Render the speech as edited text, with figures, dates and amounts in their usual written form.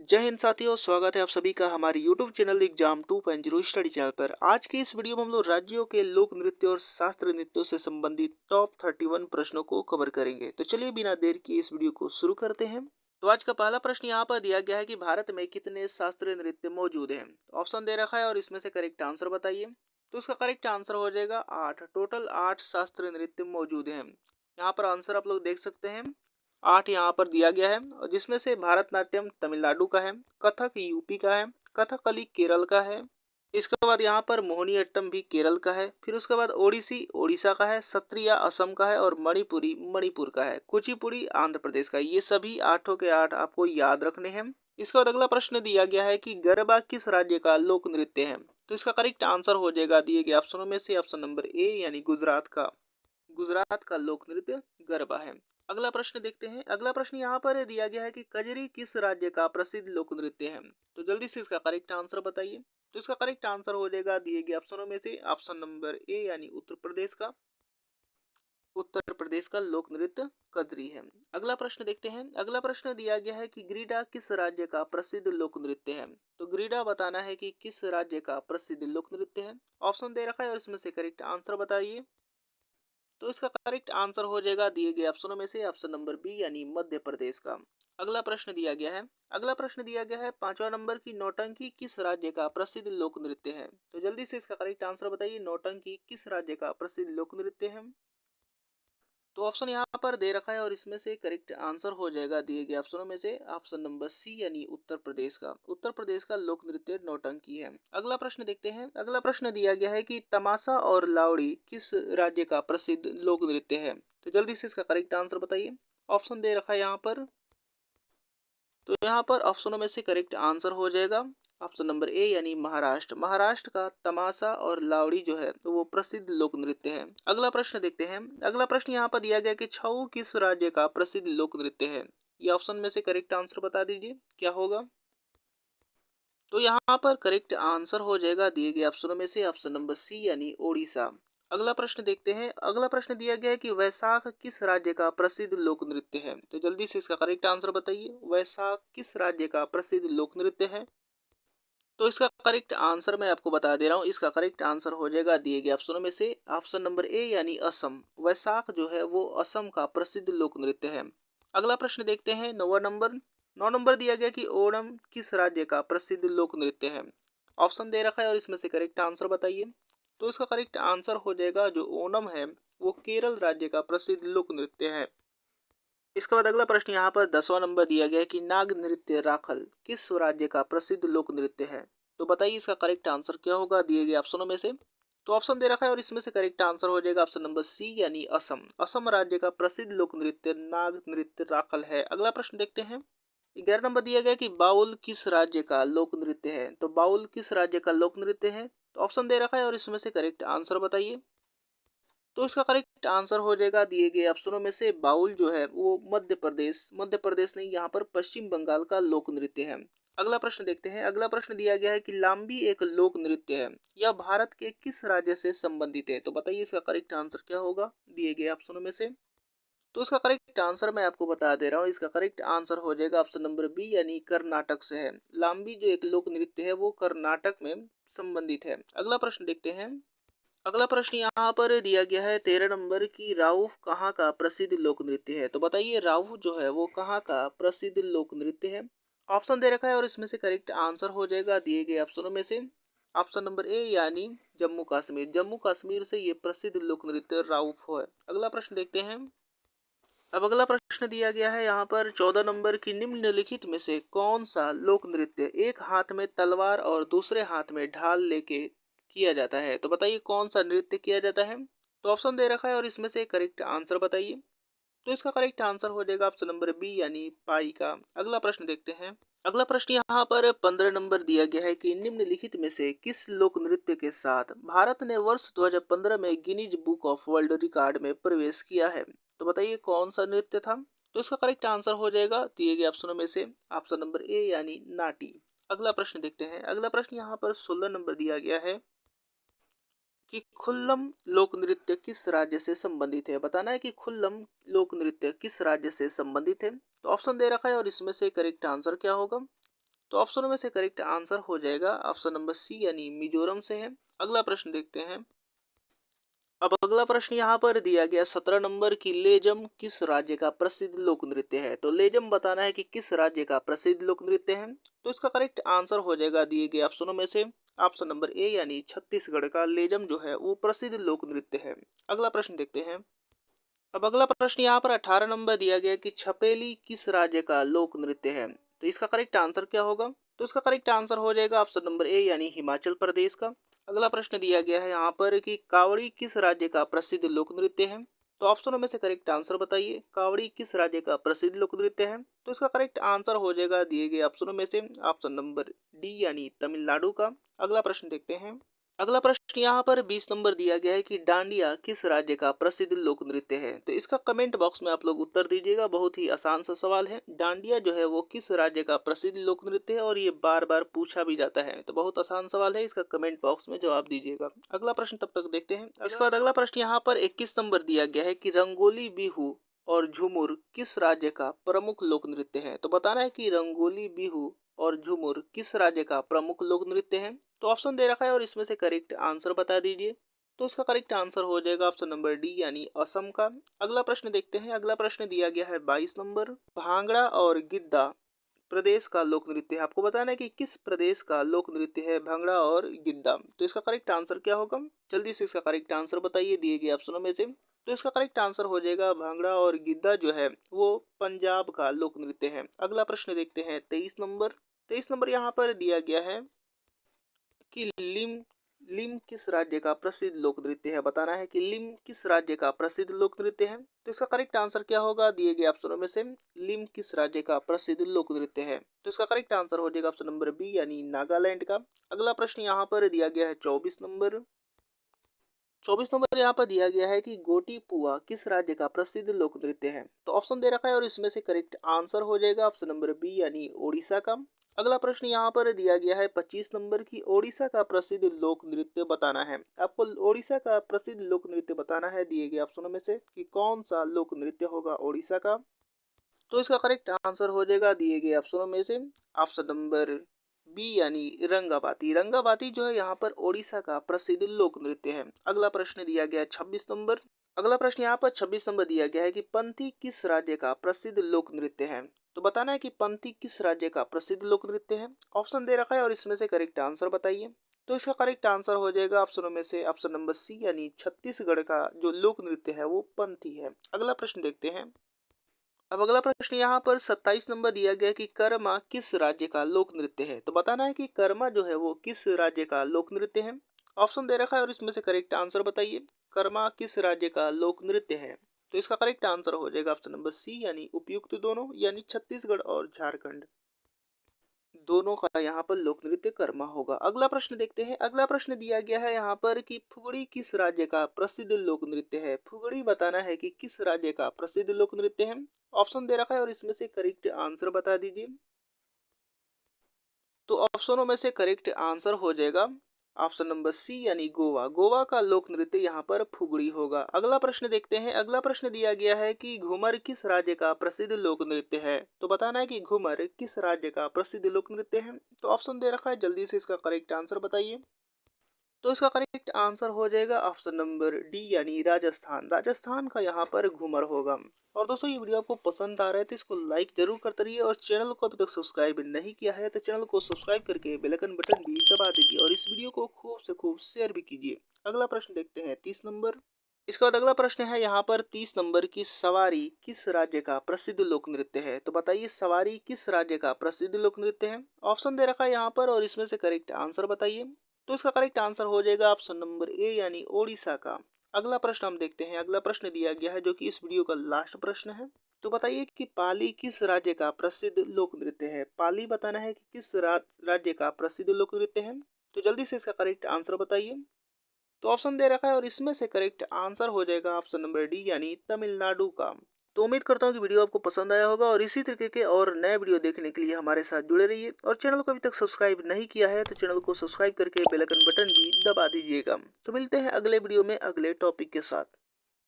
जय हिंद साथियों, स्वागत है आप सभी का हमारे YouTube channel exam 2.0 study channel पर। आज की इस वीडियो में हम लोग राज्यों के लोक नृत्य और शास्त्रीय नृत्यों से संबंधित टॉप 31 प्रश्नों को कवर करेंगे। तो चलिए बिना देर की इस वीडियो को शुरू करते हैं। तो आज का पहला प्रश्न यहाँ पर दिया गया है कि भारत में कितने शास्त्रीय नृत्य मौजूद हैं। ऑप्शन दे रखा है और इसमें से करेक्ट आंसर बताइए। तो इसका करेक्ट आंसर हो जाएगा 8। टोटल 8 शास्त्रीय नृत्य मौजूद हैं। यहाँ पर आंसर आप लोग देख सकते हैं, 8 यहाँ पर दिया गया है, और जिसमें से भारतनाट्यम तमिलनाडु का है, कथक यूपी का है, कथकली केरल का है, इसके बाद यहाँ पर मोहिनीअट्टम भी केरल का है, फिर उसके बाद ओडिसी ओडिशा का है, सत्रिया असम का है और मणिपुरी मणिपुर का है, कुचिपुड़ी आंध्र प्रदेश का है। ये सभी 8 के 8 आपको याद रखने हैं। इसके बाद अगला प्रश्न दिया गया है कि गरबा किस राज्य का लोक नृत्य है। तो इसका करेक्ट आंसर हो जाएगा दिए गए ऑप्शनों में से ऑप्शन नंबर ए यानी गुजरात का लोक नृत्य गरबा है। अगला प्रश्न देखते हैं। अगला प्रश्न यहाँ पर दिया गया है कि कजरी किस राज्य का प्रसिद्ध लोक नृत्य है। तो जल्दी से इसका करेक्ट आंसर बताइए। तो इसका करेक्ट आंसर हो जाएगा दिए गए ऑप्शनों में से ऑप्शन नंबर ए यानी उत्तर प्रदेश का लोक नृत्य कजरी है। अगला प्रश्न देखते हैं। अगला प्रश्न दिया गया है कि ग्रीडा किस राज्य का प्रसिद्ध लोक नृत्य है। तो ग्रीडा बताना है कि किस राज्य का प्रसिद्ध लोक नृत्य है। ऑप्शन दे रखा है और इसमें से करेक्ट आंसर बताइए। तो इसका करेक्ट आंसर हो जाएगा दिए गए ऑप्शनों में से ऑप्शन नंबर बी यानी मध्य प्रदेश का। अगला प्रश्न दिया गया है। अगला प्रश्न दिया गया है 5वां नंबर की नौटंकी किस राज्य का प्रसिद्ध लोक नृत्य है। तो जल्दी से इसका करेक्ट आंसर बताइए। नौटंकी किस राज्य का प्रसिद्ध लोक नृत्य है। तो ऑप्शन यहाँ पर दे रखा है और इसमें से करेक्ट आंसर हो जाएगा दिए गए ऑप्शनों में से ऑप्शन नंबर सी यानी उत्तर प्रदेश का लोक नृत्य नौटंकी है। अगला प्रश्न देखते हैं। अगला प्रश्न दिया गया है कि तमाशा और लावड़ी किस राज्य का प्रसिद्ध लोक नृत्य है। तो जल्दी से इसका करेक्ट आंसर बताइए। ऑप्शन दे रखा है यहाँ पर, तो यहाँ पर ऑप्शनों में से करेक्ट आंसर हो जाएगा ऑप्शन नंबर ए यानी महाराष्ट्र का तमाशा और लावड़ी जो है तो वो प्रसिद्ध लोक नृत्य है। अगला प्रश्न देखते हैं। अगला प्रश्न यहाँ पर दिया गया कि छऊ किस राज्य का प्रसिद्ध लोक नृत्य है। ये ऑप्शन में से करेक्ट आंसर बता दीजिए क्या होगा। तो यहाँ पर करेक्ट आंसर हो जाएगा दिए गए ऑप्शनों में से ऑप्शन नंबर सी यानी ओडिशा। अगला प्रश्न देखते हैं। अगला प्रश्न दिया गया है कि वैशाख किस राज्य का प्रसिद्ध लोक नृत्य है। तो जल्दी से इसका करेक्ट आंसर बताइए। वैशाख किस राज्य का प्रसिद्ध लोक नृत्य है। तो इसका करेक्ट आंसर मैं आपको बता दे रहा हूँ। इसका करेक्ट आंसर हो जाएगा दिए गए ऑप्शनों में से ऑप्शन नंबर ए यानी असम। वैशाख जो है वो असम का प्रसिद्ध लोक नृत्य है। अगला प्रश्न देखते हैं। 9 नंबर दिया गया कि ओणम किस राज्य का प्रसिद्ध लोक नृत्य है। ऑप्शन दे रखा है और इसमें से करेक्ट आंसर बताइए। तो इसका करेक्ट आंसर हो जाएगा जो ओणम है वो केरल राज्य का प्रसिद्ध लोक नृत्य है। इसके बाद अगला प्रश्न यहाँ पर 10वां नंबर दिया गया है कि नाग नृत्य राखल किस राज्य का प्रसिद्ध लोक नृत्य है। तो बताइए इसका करेक्ट आंसर क्या होगा दिए गए ऑप्शनों में से। तो ऑप्शन दे रखा है और इसमें से करेक्ट आंसर हो जाएगा ऑप्शन नंबर सी यानी असम राज्य का प्रसिद्ध लोक नृत्य नाग नृत्य राखल है। अगला प्रश्न देखते हैं। 11 नंबर दिया गया कि बाउल किस राज्य का लोक नृत्य है। तो बाउल किस राज्य का लोक नृत्य है। तो ऑप्शन दे रखा है और इसमें से करेक्ट आंसर बताइए। तो इसका करेक्ट आंसर हो जाएगा दिए गए ऑप्शनों में से बाउल जो है वो मध्य प्रदेश नहीं, यहाँ पर पश्चिम बंगाल का लोक नृत्य है। अगला प्रश्न देखते हैं। अगला प्रश्न दिया गया है कि लाम्बी एक लोक नृत्य है, यह भारत के किस राज्य से संबंधित है। तो बताइए इसका करेक्ट आंसर क्या होगा दिए गए ऑप्शनों में से। तो इसका करेक्ट आंसर मैं आपको बता दे रहा हूँ। इसका करेक्ट आंसर हो जाएगा ऑप्शन नंबर बी यानी कर्नाटक से है। लाम्बी जो एक लोक नृत्य है वो कर्नाटक में संबंधित है। अगला प्रश्न देखते हैं। अगला प्रश्न यहाँ पर दिया गया है 13 नंबर की राउफ कहाँ का प्रसिद्ध लोक नृत्य है। तो बताइए राउफ जो है वो कहाँ का प्रसिद्ध लोक नृत्य है। ऑप्शन दे रखा है और इसमें से करेक्ट आंसर हो जाएगा दिए गए ऑप्शनों में से ऑप्शन नंबर ए यानी जम्मू कश्मीर से ये प्रसिद्ध लोक नृत्य राउफ है। अगला प्रश्न देखते हैं। अब अगला प्रश्न दिया गया है यहाँ पर 14 नंबर की निम्नलिखित में से कौन सा लोक नृत्य एक हाथ में तलवार और दूसरे हाथ में ढाल लेके किया जाता है। तो बताइए कौन सा नृत्य किया जाता है। तो ऑप्शन दे रखा है और इसमें से करेक्ट आंसर बताइए। तो इसका करेक्ट आंसर हो जाएगा ऑप्शन नंबर बी यानी पाई का। अगला प्रश्न देखते हैं। अगला प्रश्न यहाँ पर 15 नंबर दिया गया है कि निम्नलिखित में से किस लोक नृत्य के साथ भारत ने वर्ष 2015 में Guinness book of world record में प्रवेश किया है। तो बताइए कौन सा नृत्य था। तो इसका करेक्ट आंसर हो जाएगा दिए गए ऑप्शनों में से ऑप्शन नंबर ए यानी नाटी। अगला प्रश्न देखते हैं। अगला प्रश्न यहाँ पर 16 नंबर दिया गया है कि खुल्लम लोक नृत्य किस राज्य से संबंधित है। बताना है कि खुल्लम लोक नृत्य किस राज्य से संबंधित है। तो ऑप्शन दे रखा है और इसमें से करेक्ट आंसर क्या होगा। तो ऑप्शनों में से करेक्ट आंसर हो जाएगा ऑप्शन नंबर सी यानी मिजोरम से है। अगला प्रश्न देखते हैं। अब अगला प्रश्न यहाँ पर दिया गया 17 नंबर की लेजम किस राज्य का प्रसिद्ध लोक नृत्य है। तो लेजम बताना है कि किस राज्य का प्रसिद्ध लोक नृत्य है। तो इसका करेक्ट आंसर हो जाएगा दिए गए ऑप्शनों में से ऑप्शन नंबर ए यानी छत्तीसगढ़ का लेजम जो है वो प्रसिद्ध लोक नृत्य है। अगला प्रश्न देखते हैं। अब अगला प्रश्न यहाँ पर 18 नंबर दिया गया कि छपेली किस राज्य का लोक नृत्य है। तो इसका करेक्ट आंसर क्या होगा। तो इसका करेक्ट आंसर हो जाएगा ऑप्शन नंबर ए यानी हिमाचल प्रदेश का। अगला प्रश्न दिया गया है यहाँ पर कि कावड़ी किस राज्य का प्रसिद्ध लोक नृत्य है। तो ऑप्शनों में से करेक्ट आंसर बताइए, कावड़ी किस राज्य का प्रसिद्ध लोक नृत्य है। तो इसका करेक्ट आंसर हो जाएगा दिए गए ऑप्शनों में से ऑप्शन नंबर डी यानी तमिलनाडु का। अगला प्रश्न देखते हैं। अगला प्रश्न यहाँ पर 20 नंबर दिया गया है कि डांडिया किस राज्य का प्रसिद्ध लोक नृत्य है। तो इसका कमेंट बॉक्स में आप लोग उत्तर दीजिएगा। बहुत ही आसान सा सवाल है। डांडिया जो है वो किस राज्य का प्रसिद्ध लोक नृत्य है और ये बार बार पूछा भी जाता है। तो बहुत आसान सवाल है, इसका कमेंट बॉक्स में जवाब दीजिएगा। अगला प्रश्न तब तक देखते हैं। इसके बाद अगला प्रश्न यहाँ पर 21 नंबर दिया गया है कि रंगोली बिहू और झूमुर किस राज्य का प्रमुख लोक नृत्य है। तो बताना है कि रंगोली बिहू और झूमुर किस राज्य का प्रमुख लोक नृत्य है। तो ऑप्शन दे रखा है और इसमें से करेक्ट आंसर बता दीजिए। तो इसका करेक्ट आंसर हो जाएगा ऑप्शन नंबर डी यानी असम का। अगला प्रश्न देखते हैं। अगला प्रश्न दिया गया है 22 नंबर। भांगड़ा और गिद्दा प्रदेश का लोक नृत्य है। आपको बताना है कि किस प्रदेश का लोक नृत्य है भांगड़ा और गिद्दा। तो इसका करेक्ट आंसर क्या होगा, जल्दी से इसका करेक्ट आंसर बताइए दिए गए ऑप्शनों में से। तो इसका करेक्ट आंसर हो जाएगा भांगड़ा और गिद्दा जो है वो पंजाब का लोक नृत्य है। अगला प्रश्न देखते हैं 23 नंबर। 23 नंबर यहाँ पर दिया गया है कि लिम किस राज्य का प्रसिद्ध लोक नृत्य है। बताना है कि लिम किस राज्य का प्रसिद्ध लोक नृत्य है। तो इसका करेक्ट आंसर क्या होगा दिए गए ऑप्शनों में से लिम किस राज्य का प्रसिद्ध लोक नृत्य है। तो इसका करेक्ट आंसर हो जाएगा ऑप्शन नंबर बी यानी नागालैंड का। अगला प्रश्न यहाँ पर दिया गया है 24 नंबर। 24 नंबर यहाँ पर दिया गया है कि गोटी पुआ किस राज्य का प्रसिद्ध लोक नृत्य है। तो ऑप्शन दे रखा है और इसमें से करेक्ट आंसर हो जाएगा ऑप्शन नंबर बी यानी ओडिशा का। अगला प्रश्न यहाँ पर दिया गया है 25 नंबर की ओडिशा का प्रसिद्ध लोक नृत्य बताना है। आपको ओडिशा का प्रसिद्ध लोक नृत्य बताना है दिए गए ऑप्शनों में से कि कौन सा लोक नृत्य होगा ओडिशा का। तो इसका करेक्ट आंसर हो जाएगा दिए गए ऑप्शनों में से ऑप्शन नंबर बी यानी रंगाबाती। रंगाबाती जो है यहाँ पर ओडिशा का प्रसिद्ध लोक नृत्य है। अगला प्रश्न दिया गया है 26 नंबर। अगला प्रश्न यहाँ पर 26 नंबर दिया गया है कि पंथी किस राज्य का प्रसिद्ध लोक नृत्य है। तो बताना है कि पंथी किस राज्य का प्रसिद्ध लोक नृत्य है। ऑप्शन दे रखा है और इसमें से करेक्ट आंसर बताइए। तो इसका करेक्ट आंसर हो जाएगा ऑप्शनों में से ऑप्शन नंबर सी यानी छत्तीसगढ़ का जो लोक नृत्य है वो पंथी है। अगला प्रश्न देखते हैं। अब अगला प्रश्न यहाँ पर 27 नंबर दिया गया कि कर्मा किस राज्य का लोक नृत्य है। तो बताना है कि कर्मा जो है वो किस राज्य का लोक नृत्य है। ऑप्शन दे रखा है और इसमें से करेक्ट आंसर बताइए, कर्मा किस राज्य का लोक नृत्य है। तो इसका करेक्ट आंसर हो जाएगा ऑप्शन नंबर सी यानी उपयुक्त दोनों, यानी छत्तीसगढ़ और झारखंड दोनों का यहाँ पर लोक नृत्य कर्मा होगा। अगला प्रश्न देखते हैं। अगला प्रश्न दिया गया है यहाँ पर कि फुगड़ी किस राज्य का प्रसिद्ध लोक नृत्य है। फुगड़ी बताना है कि किस राज्य का प्रसिद्ध लोक नृत्य है। ऑप्शन दे रखा है और इसमें से करेक्ट आंसर बता दीजिए। तो ऑप्शनों में से करेक्ट आंसर हो जाएगा ऑप्शन नंबर सी यानी गोवा। गोवा का लोक नृत्य यहाँ पर फुगड़ी होगा। अगला प्रश्न देखते हैं। अगला प्रश्न दिया गया है कि घूमर किस राज्य का प्रसिद्ध लोक नृत्य है। तो बताना है कि घूमर किस राज्य का प्रसिद्ध लोक नृत्य है। तो ऑप्शन दे रखा है, जल्दी से इसका करेक्ट आंसर बताइए। तो इसका करेक्ट आंसर हो जाएगा ऑप्शन नंबर डी यानी राजस्थान। राजस्थान का यहाँ पर घूमर होगा। और दोस्तों ये वीडियो आपको पसंद आ रहा है तो इसको लाइक जरूर करते रहिए और चैनल को अभी तक सब्सक्राइब नहीं किया है तो चैनल को सब्सक्राइब करके बेल आइकन बटन भी दबा दीजिए और इस वीडियो को खूब से खूब शेयर भी कीजिए। अगला प्रश्न देखते हैं 30 नंबर। इसके बाद अगला प्रश्न है यहाँ पर 30 नंबर की सवारी किस राज्य का प्रसिद्ध लोक नृत्य है। तो बताइए सवारी किस राज्य का प्रसिद्ध लोक नृत्य है। ऑप्शन दे रखा है यहाँ पर और इसमें से करेक्ट आंसर बताइए। तो इसका करेक्ट आंसर हो जाएगा ऑप्शन नंबर ए यानी ओडिशा का। अगला प्रश्न हम देखते हैं। अगला प्रश्न दिया गया है जो कि इस वीडियो का लास्ट प्रश्न है। तो बताइए कि पाली किस राज्य का प्रसिद्ध लोक नृत्य है। पाली बताना है कि किस राज्य का प्रसिद्ध लोक नृत्य है। तो जल्दी से इसका करेक्ट आंसर बताइए। तो ऑप्शन दे रखा है और इसमें से करेक्ट आंसर हो जाएगा ऑप्शन नंबर डी यानी तमिलनाडु का। तो उम्मीद करता हूँ कि वीडियो आपको पसंद आया होगा और इसी तरीके के और नए वीडियो देखने के लिए हमारे साथ जुड़े रहिए और चैनल को अभी तक सब्सक्राइब नहीं किया है तो चैनल को सब्सक्राइब करके बेल आइकन बटन भी दबा दीजिएगा। तो मिलते हैं अगले वीडियो में अगले टॉपिक के साथ।